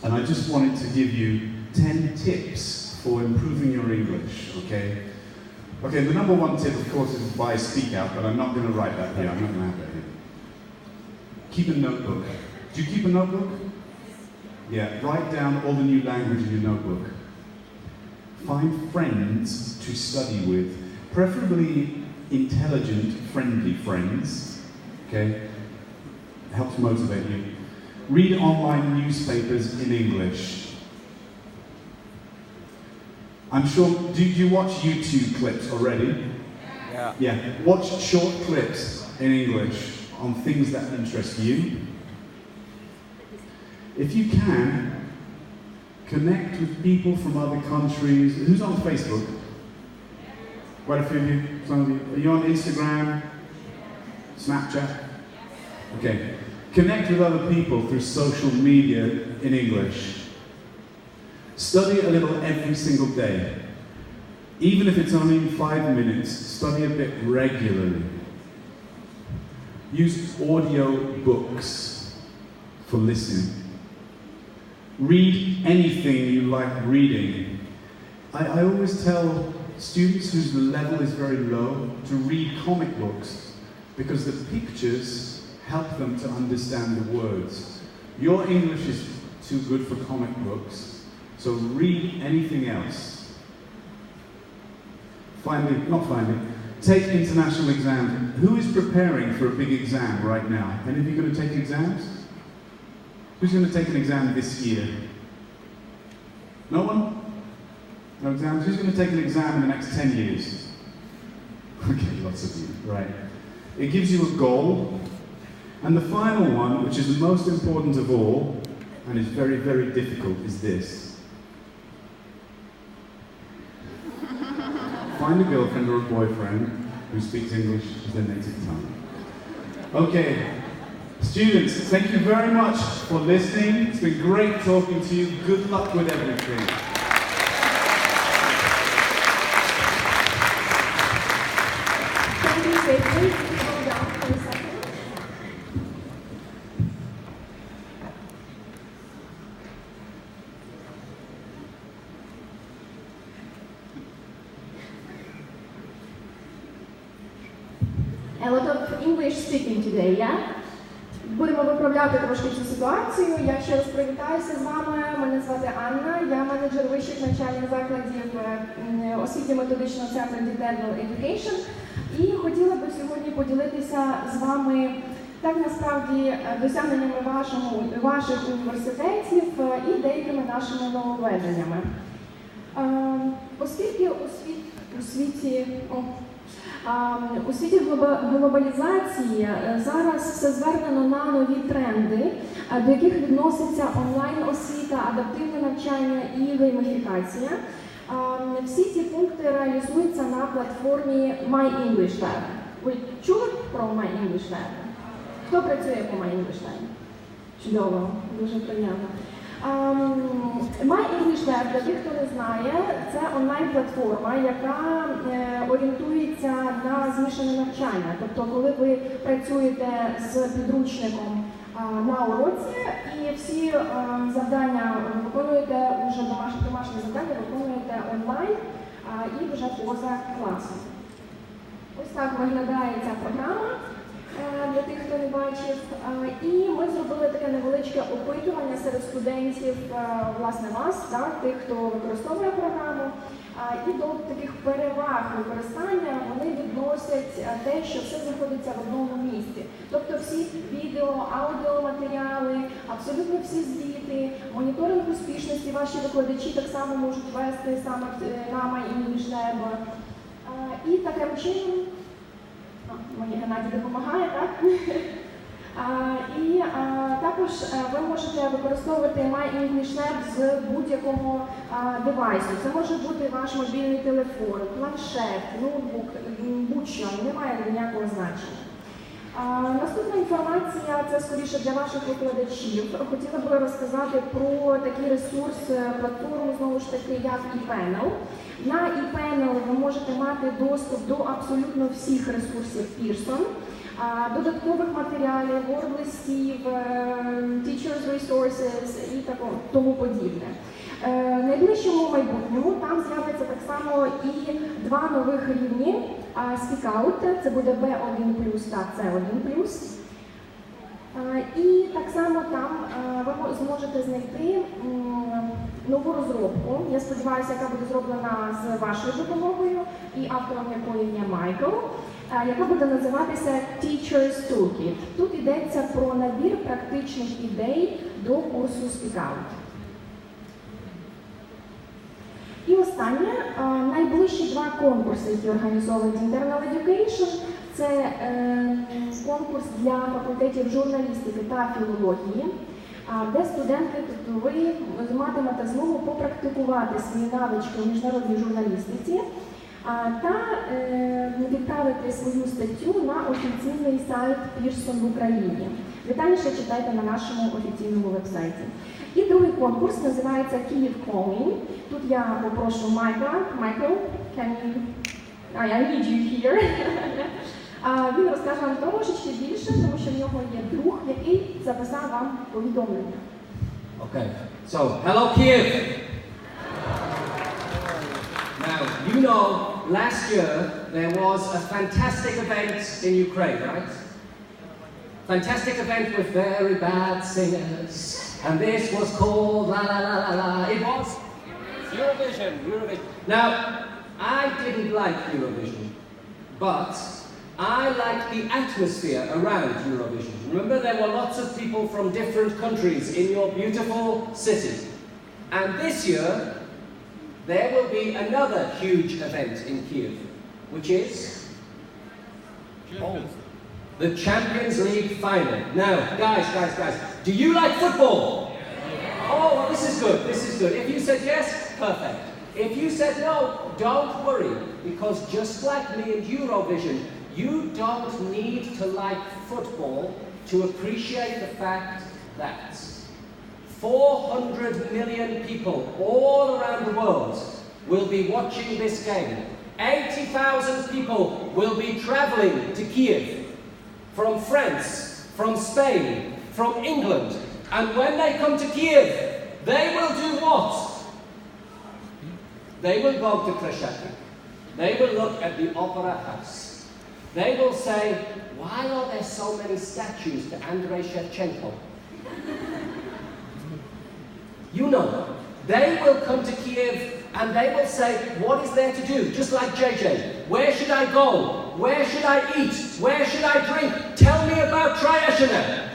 And I just wanted to give you 10 tips for improving your English, okay? Okay, the number one tip, of course, is buy Speak Out, but I'm not going to write that here. I'm not going to have that here. Keep a notebook. Do you keep a notebook? Yeah, write down all the new language in your notebook. Find friends to study with, preferably intelligent, friendly friends, okay? Helps motivate you. Read online newspapers in English. I'm sure, do you watch YouTube clips already? Yeah. Yeah, watch short clips in English on things that interest you. If you can, connect with people from other countries. Who's on Facebook? Quite a few of you, some of you. Are you on Instagram? Snapchat? Okay. Connect with other people through social media in English. Study a little every single day. Even if it's only 5 minutes, study a bit regularly. Use audio books for listening. Read anything you like reading. I always tell students whose level is very low to read comic books because the pictures help them to understand the words. Your English is too good for comic books, so read anything else. Take international exams. Who is preparing for a big exam right now? Any of you going to take exams? Who's going to take an exam this year? No one? No exams? Who's going to take an exam in the next 10 years? Okay, lots of you, right. It gives you a goal. And the final one, which is the most important of all, and is very, very difficult, is this. Find a girlfriend or a boyfriend who speaks English as their native tongue. Okay, students, thank you very much for listening. It's been great talking to you. Good luck with everything. Thank you, David. Hold on for a second. A lot of English speaking today, yeah? Будемо виправляти трошки цю ситуацію. Я ще раз привітаюся з вами. Мене звати Анна, я менеджер вищих навчальних закладів освітньо-методичного центру Digital Education. І хотіла би сьогодні поділитися з вами так насправді досягненнями ваших університетів і деякими нашими нововведеннями. Оскільки у світі глобалізації зараз все звернено на нові тренди, до яких відноситься онлайн-освіта, адаптивне навчання і гейміфікація. Всі ці пункти реалізуються на платформі My English Lab. Ви чули про My English Lab? Хто працює по My English Lab? Чудово, дуже приємно. My English Lab, для тих, хто не знає, це онлайн-платформа, яка орієнтується на змішане навчання. Тобто, коли ви працюєте з підручником на уроці і всі завдання виконуєте, вже домашні завдання виконуєте онлайн і вже поза класом. Ось так виглядає ця програма. Для тих, хто не бачив. І ми зробили таке невеличке опитування серед студентів, власне, вас, так, тих, хто використовує програму. І до таких переваг використання вони відносять те, що все знаходиться в одному місці. Тобто всі відео, аудіоматеріали, абсолютно всі звіти, моніторинг успішності ваші викладачі так само можуть вести саме на My English Lab. І таким чином мені Геннадій допомагає, так? І також ви можете використовувати My English Lab з будь-якого девайсу. Це може бути ваш мобільний телефон, планшет, ноутбук, будь-що, немає ніякого значення. Наступна інформація, це скоріше для ваших викладачів. Хотіла б розказати про такий ресурс, платформу, знову ж таки, як ePanel. На ePanel ви можете мати доступ до абсолютно всіх ресурсів Pearson, додаткових матеріалів, word-листів, teachers resources і тому подібне. В найближчому майбутньому там з'являться так само і два нових рівні Speak Out, це буде B1+, та C1+. І так само там ви зможете знайти нову розробку, я сподіваюся, яка буде зроблена з вашою допомогою і автором якої є Майкл, яка буде називатися Teacher's Toolkit. Тут йдеться про набір практичних ідей до курсу Speak Out. І останнє, найближчі два конкурси, які організовують Internal Education, це конкурс для факультетів журналістики та філології, де студенти, тобто ви матимете змогу попрактикувати свої навички у міжнародній журналістиці та відправити свою статтю на офіційний сайт Pearson в Україні. Детальніше читайте на нашому офіційному вебсайті. І другий конкурс називається Kyiv Calling. Тут я попрошу Майкла. Michael, I need you here. Він розкаже вам трошечки більше, тому що в нього є друг, який записав вам повідомлення. Okay, so hello Kyiv. Now, you know, last year there was a fantastic event in Ukraine, right? Fantastic event with very bad singers. And this was called la la la la la. It was Eurovision. Now, I didn't like Eurovision, but I liked the atmosphere around Eurovision. Remember, there were lots of people from different countries in your beautiful city. And this year, there will be another huge event in Kyiv, which is the Champions League final. Now, guys, do you like football? Oh, well, this is good. If you said yes, perfect. If you said no, don't worry, because just like me and Eurovision, you don't need to like football to appreciate the fact that 400 million people all around the world will be watching this game. 80,000 people will be traveling to Kyiv from France, from Spain, from England. And when they come to Kyiv, they will do what? They will go to Kreshati. They will look at the Opera House. They will say, why are there so many statues to Andrei Shevchenko? You know, they will come to Kyiv and they will say, what is there to do? Just like JJ, where should I go? Where should I eat? Where should I drink? Tell me about Tryashina.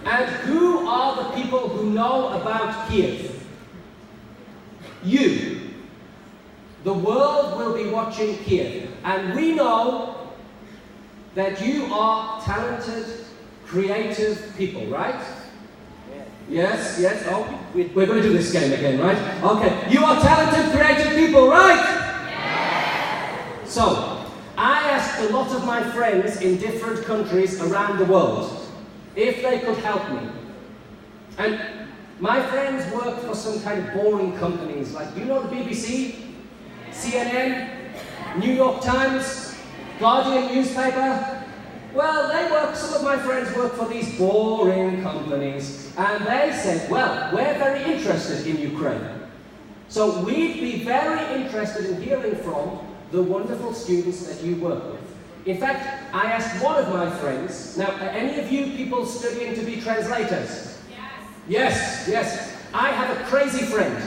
And who are the people who know about Kyiv? You. The world will be watching Kyiv. And we know that you are talented, creative people, right? Yes. Oh, we're going to do this game again, right? Okay. You are talented, creative people, right? Yes. So, I asked a lot of my friends in different countries around the world if they could help me. And my friends work for some kind of boring companies, like, do you know the BBC? CNN? New York Times? Guardian newspaper? Well, some of my friends work for these boring companies, and they said, well, we're very interested in Ukraine. So we'd be very interested in hearing from the wonderful students that you work with. In fact, I asked one of my friends, now, are any of you people studying to be translators? Yes. I have a crazy friend.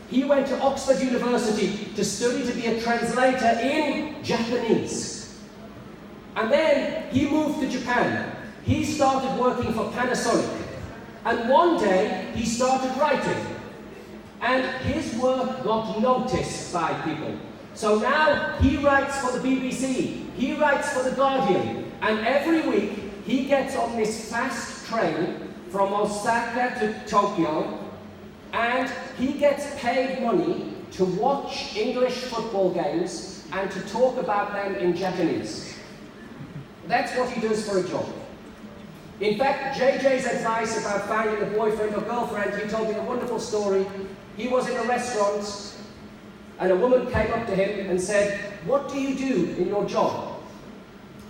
He went to Oxford University to study to be a translator in Japanese. And then he moved to Japan. He started working for Panasonic. And one day he started writing. And his work got noticed by people. So now he writes for the BBC, he writes for the Guardian. And every week he gets on this fast train from Osaka to Tokyo, and he gets paid money to watch English football games and to talk about them in Japanese. That's what he does for a job. In fact, JJ's advice about finding a boyfriend or girlfriend, he told me a wonderful story. He was in a restaurant, and a woman came up to him and said, what do you do in your job?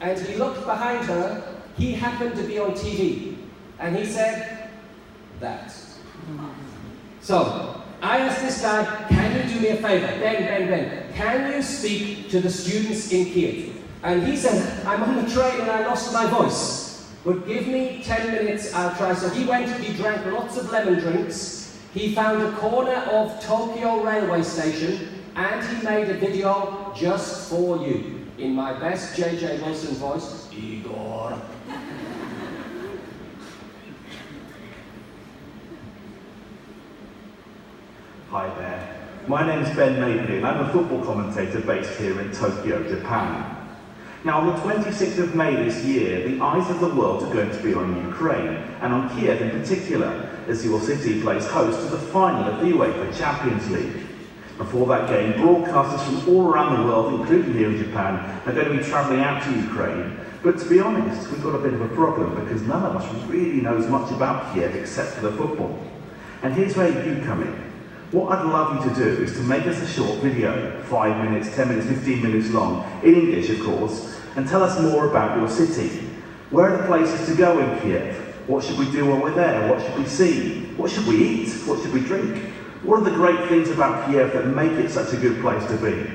And he looked behind her. He happened to be on TV. And he said, that. So, I asked this guy, can you do me a favor? Ben, can you speak to the students in Kyiv? And he said, I'm on the train and I lost my voice. But give me 10 minutes, I'll try. So he went, he drank lots of lemon drinks. He found a corner of Tokyo railway station and he made a video just for you. In my best J.J. Wilson voice, Igor. Hi there. My name's Ben Mabley and I'm a football commentator based here in Tokyo, Japan. Now, on the 26th of May this year, the eyes of the world are going to be on Ukraine, and on Kyiv in particular, as your city plays host to the final of the UEFA Champions League. Before that game, broadcasters from all around the world, including here in Japan, are going to be travelling out to Ukraine. But to be honest, we've got a bit of a problem because none of us really knows much about Kyiv except for the football. And here's where you come in. What I'd love you to do is to make us a short video, 5 minutes, 10 minutes, 15 minutes long, in English of course, and tell us more about your city. Where are the places to go in Kyiv? What should we do when we're there? What should we see? What should we eat? What should we drink? What are the great things about Kyiv that make it such a good place to be?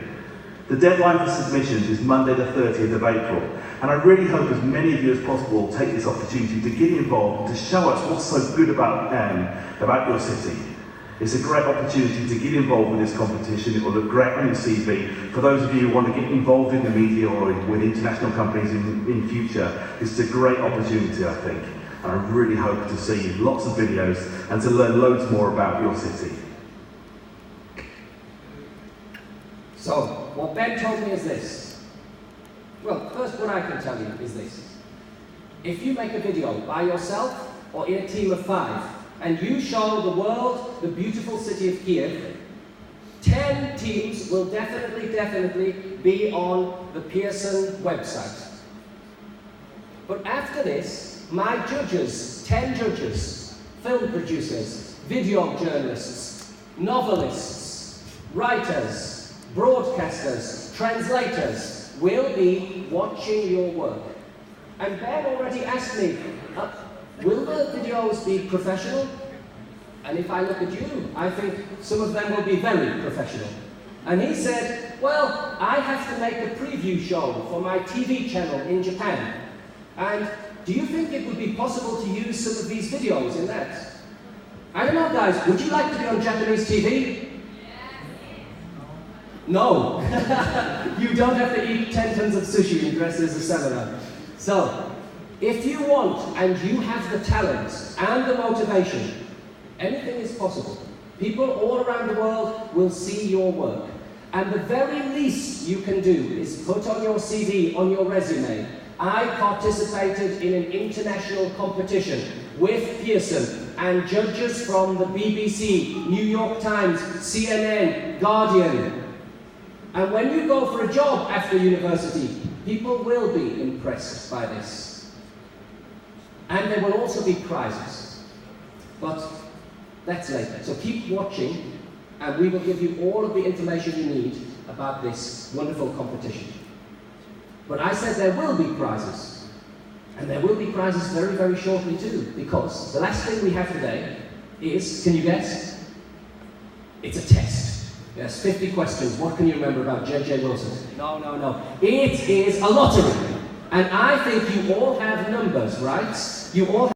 The deadline for submissions is Monday the 30th of April, and I really hope as many of you as possible take this opportunity to get involved and to show us what's so good about your city. It's a great opportunity to get involved with this competition. It will look great on your CV. For those of you who want to get involved in the media or with international companies in future, it's a great opportunity, I think. And I really hope to see lots of videos and to learn loads more about your city. So, what Ben told me is this. Well, first what I can tell you is this. If you make a video by yourself or in a team of 5, and you show the world the beautiful city of Kyiv, 10 teams will definitely be on the Pearson website. But after this, my judges, 10 judges, film producers, video journalists, novelists, writers, broadcasters, translators will be watching your work. And Ben already asked me, will the videos be professional? And if I look at you, I think some of them will be very professional. And he said, well, I have to make a preview show for my TV channel in Japan. And do you think it would be possible to use some of these videos in that? I don't know, guys, would you like to be on Japanese TV? No. You don't have to eat 10 tons of sushi and dress as a samurai. So, if you want and you have the talent and the motivation, anything is possible. People all around the world will see your work. And the very least you can do is put on your CV, on your resume, I participated in an international competition with Pearson and judges from the BBC, New York Times, CNN, Guardian. And when you go for a job after university, people will be impressed by this. And there will also be prizes. But that's later. So keep watching, and we will give you all of the information you need about this wonderful competition. But I said there will be prizes. And there will be prizes very, very shortly too, because the last thing we have today is, can you guess? It's a test. Yes, 50 questions. What can you remember about J.J. Wilson? No. It is a lottery. And I think you all have numbers, right? You all